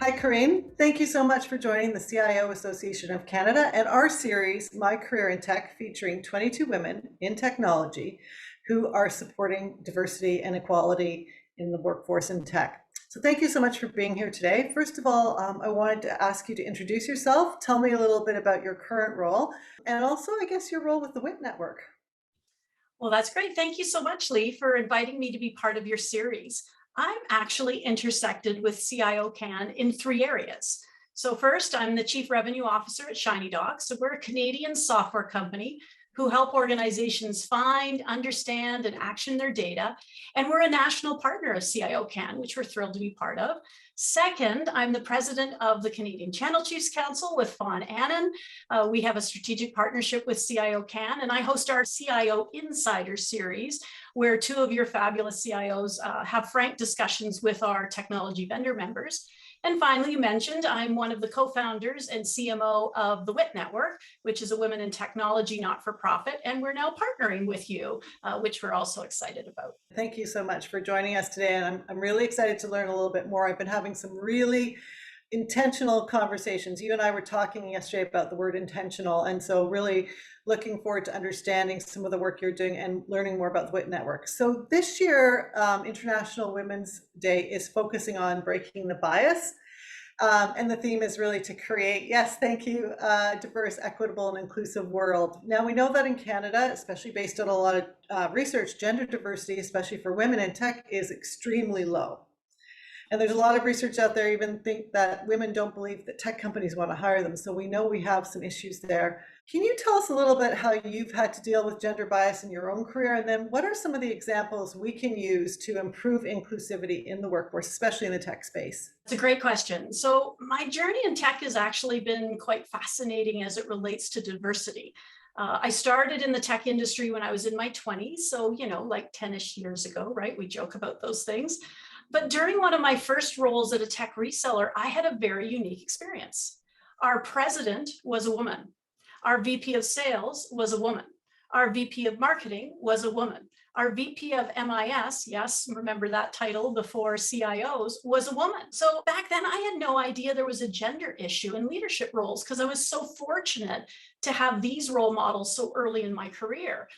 Hi, Corinne. Thank you so much for joining the CIO Association of Canada and our series, My Career in Tech, featuring 22 women in technology who are supporting diversity and equality in the workforce in tech. So thank you so much for being here today. First of all, I wanted to ask you to introduce yourself, tell me a little bit about your current role, and also, I guess, your role with the WIT Network. Well, that's great. Thank you so much, Lee, for inviting me to be part of your series. I'm actually intersected with CIO Can in three areas. So first, I'm the Chief Revenue Officer at Shiny Docs. So we're a Canadian software company who help organizations find, understand, and action their data. And we're a national partner of CIO Can, which we're thrilled to be part of. Second, I'm the president of the Canadian Channel Chiefs Council with Fawn Annan. We have a strategic partnership with CIO Can, and I host our CIO Insider series, where two of your fabulous CIOs have frank discussions with our technology vendor members. And finally, you mentioned I'm one of the co-founders and CMO of the WIT Network, which is a women in technology not-for-profit, and we're now partnering with you, which we're also excited about. Thank you so much for joining us today, and I'm really excited to learn a little bit more. I've been having some really intentional conversations. You and I were talking yesterday about the word intentional, and so really looking forward to understanding some of the work you're doing and learning more about the WIT Network. So this year, International Women's Day is focusing on breaking the bias. And the theme is really to create, yes, thank you, diverse, equitable, and inclusive world. Now, we know that in Canada, especially based on a lot of research, gender diversity, especially for women in tech, is extremely low. And there's a lot of research out there even think that women don't believe that tech companies want to hire them. So we know we have some issues there. Can you tell us a little bit how you've had to deal with gender bias in your own career? And then what are some of the examples we can use to improve inclusivity in the workforce, especially in the tech space? It's a great question. So my journey in tech has actually been quite fascinating as it relates to diversity. I started in the tech industry when I was in my 20s. So, like 10-ish years ago, right? We joke about those things. But during one of my first roles at a tech reseller, I had a very unique experience. Our president was a woman. Our VP of sales was a woman. Our VP of marketing was a woman. Our VP of MIS, yes, remember that title before CIOs, was a woman. So back then I had no idea there was a gender issue in leadership roles because I was so fortunate to have these role models so early in my career.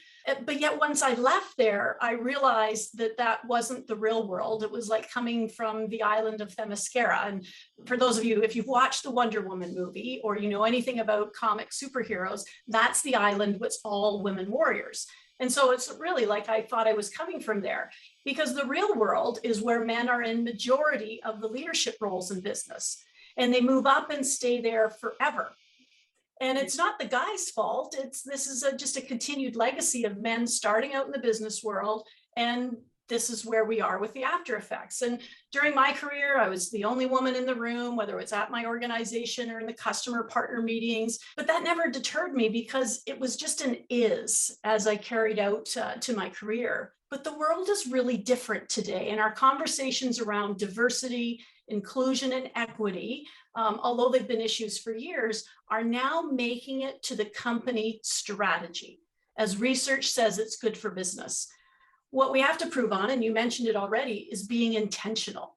But yet once I left there, I realized that that wasn't the real world. It was like coming from the island of Themyscira. And for those of you, if you've watched the Wonder Woman movie or you know anything about comic superheroes, that's the island with all women warriors. And so it's really like I thought I was coming from there, because the real world is where men are in majority of the leadership roles in business, and they move up and stay there forever. And it's not the guy's fault. This is just a continued legacy of men starting out in the business world. And this is where we are with the after effects. And during my career, I was the only woman in the room, whether it's at my organization or in the customer partner meetings. But that never deterred me because it was just an is as I carried out to my career. But the world is really different today. And our conversations around diversity, inclusion, and equity, although they've been issues for years, are now making it to the company strategy. As research says, it's good for business. What we have to prove on, and you mentioned it already, is being intentional.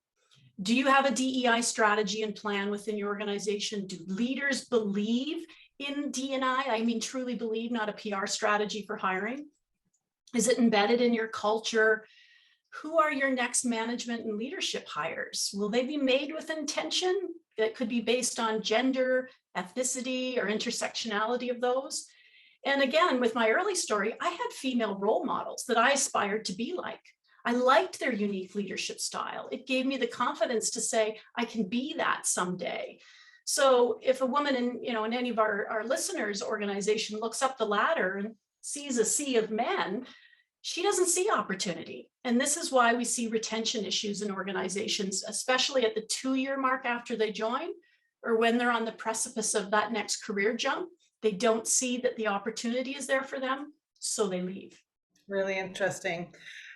Do you have a DEI strategy and plan within your organization? Do leaders believe in D&I? I mean, truly believe, not a PR strategy for hiring. Is it embedded in your culture? Who are your next management and leadership hires? Will they be made with intention that could be based on gender, ethnicity, or intersectionality of those? And again, with my early story, I had female role models that I aspired to be like. I liked their unique leadership style. It gave me the confidence to say, I can be that someday. So if a woman in any of our listeners' organization looks up the ladder and sees a sea of men, she doesn't see opportunity. And this is why we see retention issues in organizations, especially at the 2-year mark after they join, or when they're on the precipice of that next career jump. They don't see that the opportunity is there for them, so they leave. Really interesting.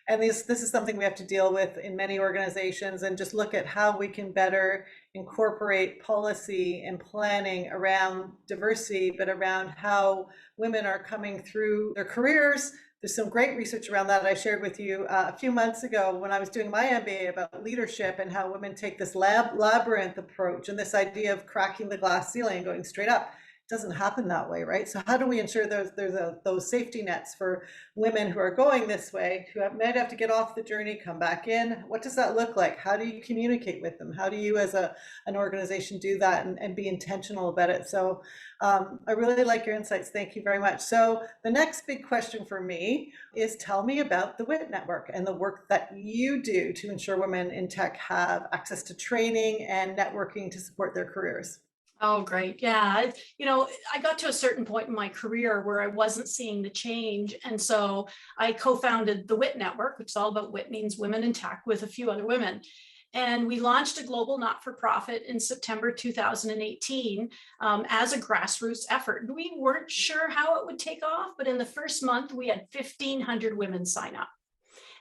And this is something we have to deal with in many organizations, and just look at how we can better incorporate policy and planning around diversity, but around how women are coming through their careers, there's some great research around that I shared with you a few months ago when I was doing my MBA about leadership and how women take this labyrinth approach and this idea of cracking the glass ceiling and going straight up. It doesn't happen that way, right? So how do we ensure those safety nets for women who are going this way, might have to get off the journey, come back in? What does that look like? How do you communicate with them? How do you as an organization do that and be intentional about it? So I really like your insights. Thank you very much. So the next big question for me is, tell me about the WIT network and the work that you do to ensure women in tech have access to training and networking to support their careers. Oh, great. Yeah. I got to a certain point in my career where I wasn't seeing the change. And so I co-founded the WIT network, which is all about WIT means women in tech, with a few other women. And we launched a global not-for-profit in September 2018 as a grassroots effort. We weren't sure how it would take off, but in the first month, we had 1,500 women sign up.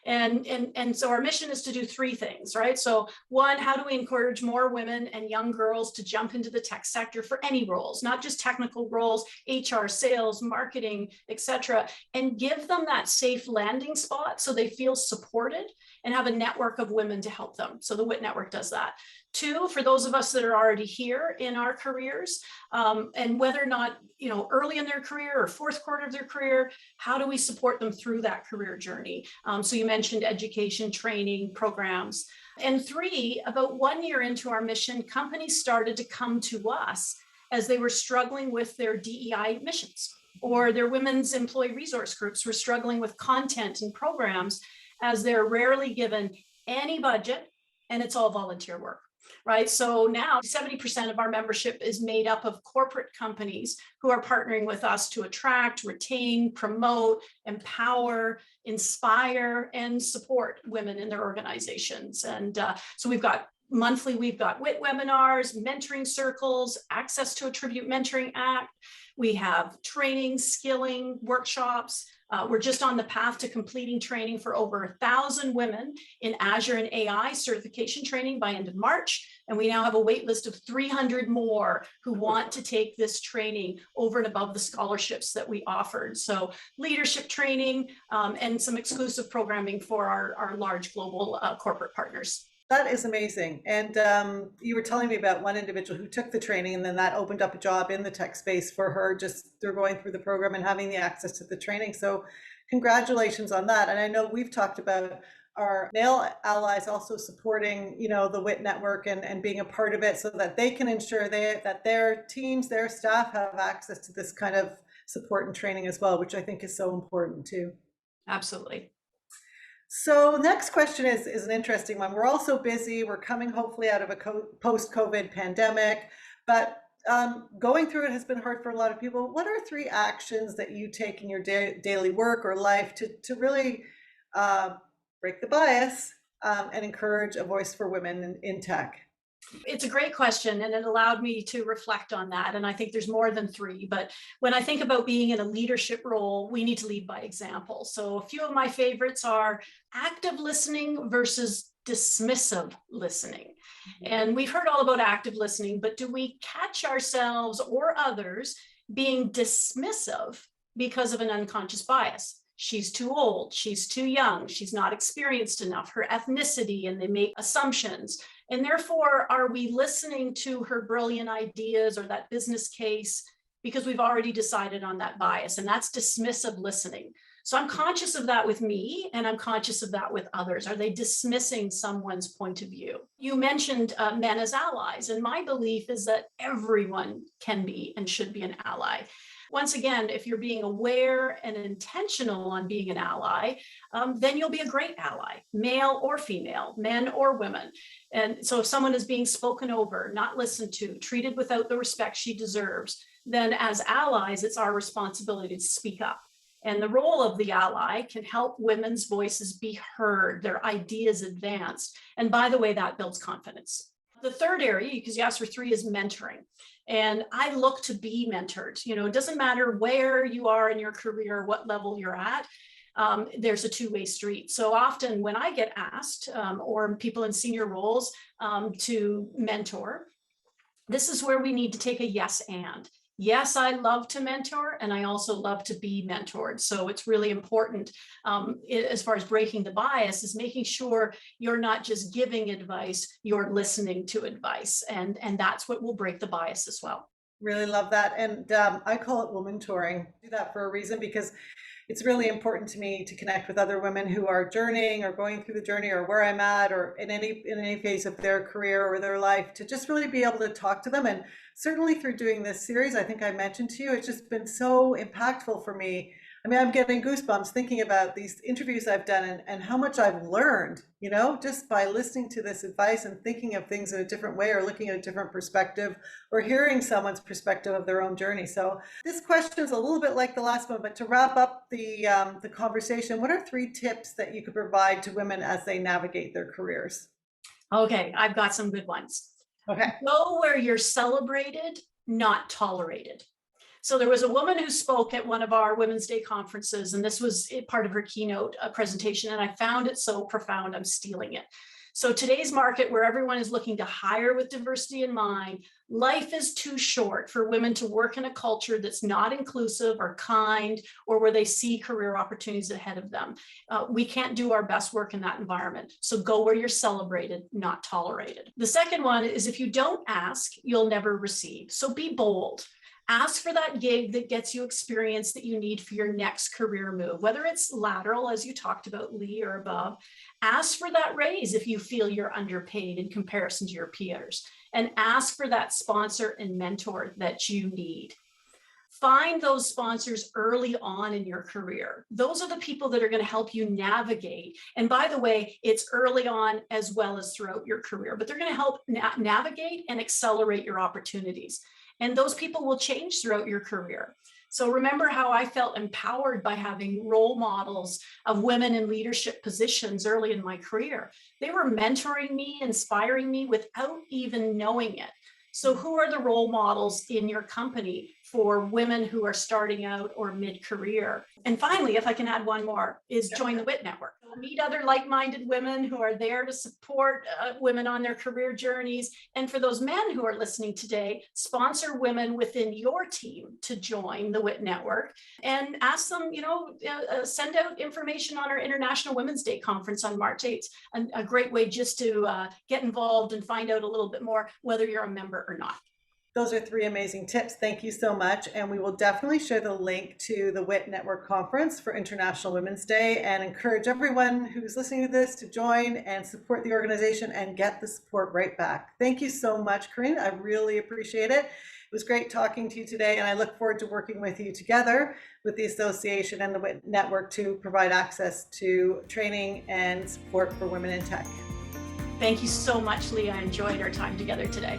And so our mission is to do three things, right? So one, how do we encourage more women and young girls to jump into the tech sector for any roles, not just technical roles, HR, sales, marketing, et cetera, and give them that safe landing spot so they feel supported and have a network of women to help them. So the WIT network does that. Two, for those of us that are already here in our careers, and whether or not, early in their career or fourth quarter of their career, how do we support them through that career journey? So you mentioned education, training, programs. And three, about 1 year into our mission, companies started to come to us as they were struggling with their DEI missions, or their women's employee resource groups were struggling with content and programs, as they're rarely given any budget and it's all volunteer work. Right. So now 70% of our membership is made up of corporate companies who are partnering with us to attract, retain, promote, empower, inspire, and support women in their organizations. And so we've got WIT webinars, mentoring circles, access to a Tribute Mentoring Act. We have training, skilling, workshops. We're just on the path to completing training for over 1,000 women in Azure and AI certification training by end of March. And we now have a wait list of 300 more who want to take this training over and above the scholarships that we offered. So leadership training and some exclusive programming for our large global corporate partners. That is amazing. And you were telling me about one individual who took the training, and then that opened up a job in the tech space for her just through going through the program and having the access to the training. So congratulations on that. And I know we've talked about our male allies also supporting, the WIT network and being a part of it so that they can ensure that their teams, their staff have access to this kind of support and training as well, which I think is so important too. Absolutely. So next question is an interesting one. We're all so busy. We're coming hopefully out of a post-COVID pandemic, but going through it has been hard for a lot of people. What are 3 actions that you take in your daily work or life to really break the bias and encourage a voice for women in tech? It's a great question, and it allowed me to reflect on that. And I think there's more than 3, but when I think about being in a leadership role, we need to lead by example. So a few of my favorites are active listening versus dismissive listening. And we've heard all about active listening, but do we catch ourselves or others being dismissive because of an unconscious bias? She's too old, she's too young, she's not experienced enough, her ethnicity, and they make assumptions. And therefore, are we listening to her brilliant ideas or that business case because we've already decided on that bias? And that's dismissive listening. So I'm conscious of that with me, and I'm conscious of that with others. Are they dismissing someone's point of view? You mentioned men as allies, and my belief is that everyone can be and should be an ally. Once again, if you're being aware and intentional on being an ally, then you'll be a great ally, male or female, men or women. And so if someone is being spoken over, not listened to, treated without the respect she deserves, then as allies, it's our responsibility to speak up. And the role of the ally can help women's voices be heard, their ideas advanced. And by the way, that builds confidence. The third area, because you asked for 3, is mentoring. And I look to be mentored. It doesn't matter where you are in your career, what level you're at. There's a two-way street. So often when I get asked, or people in senior roles to mentor, this is where we need to take a yes and. Yes, I love to mentor, and I also love to be mentored. So it's really important, as far as breaking the bias, is making sure you're not just giving advice, you're listening to advice. And that's what will break the bias as well. Really love that. And I call it woman touring. I do that for a reason because it's really important to me to connect with other women who are journeying or going through the journey or where I'm at or in any phase of their career or their life, to just really be able to talk to them. And certainly through doing this series, I think I mentioned to you, it's just been so impactful for me. I mean, I'm getting goosebumps thinking about these interviews I've done and how much I've learned, just by listening to this advice and thinking of things in a different way or looking at a different perspective or hearing someone's perspective of their own journey. So this question is a little bit like the last one, but to wrap up the conversation, what are 3 tips that you could provide to women as they navigate their careers? Okay, I've got some good ones. Okay. Go where you're celebrated, not tolerated. So there was a woman who spoke at one of our Women's Day conferences, and this was part of her keynote presentation, and I found it so profound, I'm stealing it. So today's market, where everyone is looking to hire with diversity in mind, life is too short for women to work in a culture that's not inclusive or kind, or where they see career opportunities ahead of them. We can't do our best work in that environment. So go where you're celebrated, not tolerated. The second one is, if you don't ask, you'll never receive. So be bold. Ask for that gig that gets you experience that you need for your next career move, whether it's lateral, as you talked about, Lee, or above. Ask for that raise if you feel you're underpaid in comparison to your peers, and ask for that sponsor and mentor that you need. Find those sponsors early on in your career. Those are the people that are going to help you navigate. And by the way, it's early on as well as throughout your career, but they're going to help navigate and accelerate your opportunities. And those people will change throughout your career. So remember how I felt empowered by having role models of women in leadership positions early in my career. They were mentoring me, inspiring me without even knowing it. So who are the role models in your company for women who are starting out or mid-career? And finally, if I can add one more, is join the WIT network. Meet other like-minded women who are there to support women on their career journeys. And for those men who are listening today, sponsor women within your team to join the WIT network, and ask them, send out information on our International Women's Day conference on March 8th. A great way just to get involved and find out a little bit more, whether you're a member or not. Those are 3 amazing tips. Thank you so much. And we will definitely share the link to the WIT Network Conference for International Women's Day, and encourage everyone who's listening to this to join and support the organization and get the support right back. Thank you so much, Corinne. I really appreciate it. It was great talking to you today, and I look forward to working with you together with the association and the WIT Network to provide access to training and support for women in tech. Thank you so much, Lee. I enjoyed our time together today.